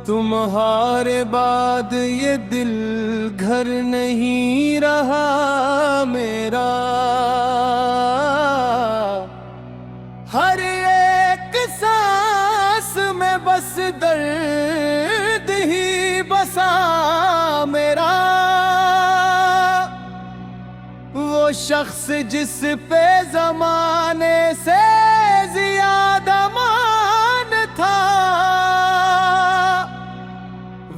तुम्हारे बाद ये दिल घर नहीं रहा मेरा, हर एक सांस में बस दर्द ही बसा मेरा। वो शख्स जिस पे जमाने से ज्यादा मान था,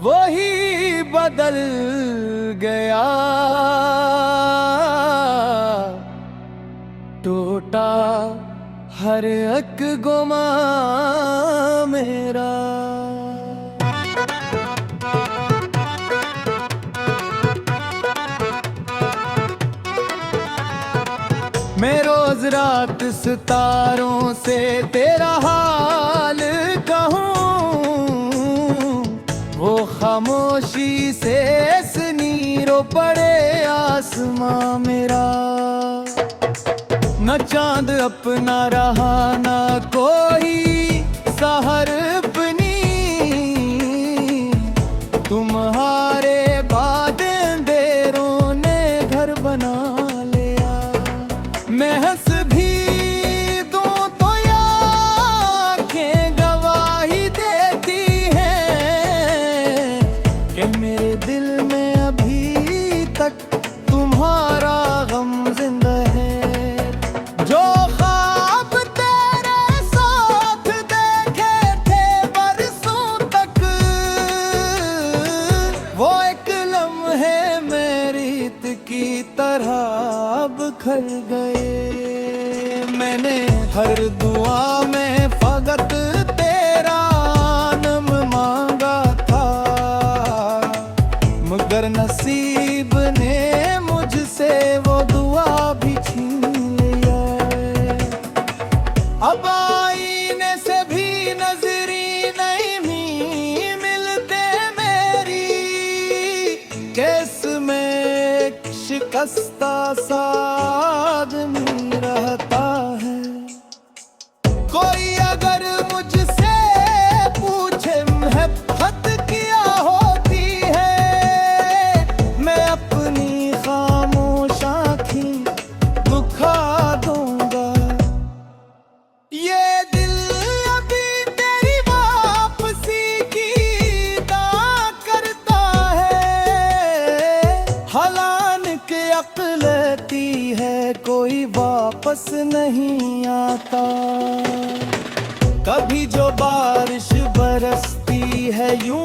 वही बदल गया। टूटा हर एक गुमा मेरा। मैं रोज रात सितारों से तेरा हाल कहूँ, वो खामोशी से नीरो पड़े आसमां मेरा। न चांद अपना रहा न कोई सहर अपनी, तुम्हारे बाद अंधेरों ने घर बना लिया। मैं हंस भी दूं तो या आँखें गवाही देती हैं कि मेरे दिल में अभी तक तुम्हारा गम जिंदा है। जो ख्वाब तेरे साथ देखे थे बरसों तक, वो एक लम्हे में रीत की तरह बिखर गए। मैंने हर दुआ में फकत तेरा नाम मांगा था, मगर नसीब ने मुझसे वो दुआ भी छीन लिया। अब आईने से भी नजरी नहीं मिलते मेरी, केस में शिकस्ता सा आदमी रहता है। कोई अगर मुझसे पूछे महब्बत क्या होती है, मैं अपनी खामोश आँखें दुखा दूंगा। ये दिल अभी तेरी वापसी की दाद करता है। हलान के अकलती है कोई वापस नहीं आता। कभी जो बारिश बरसती है यूं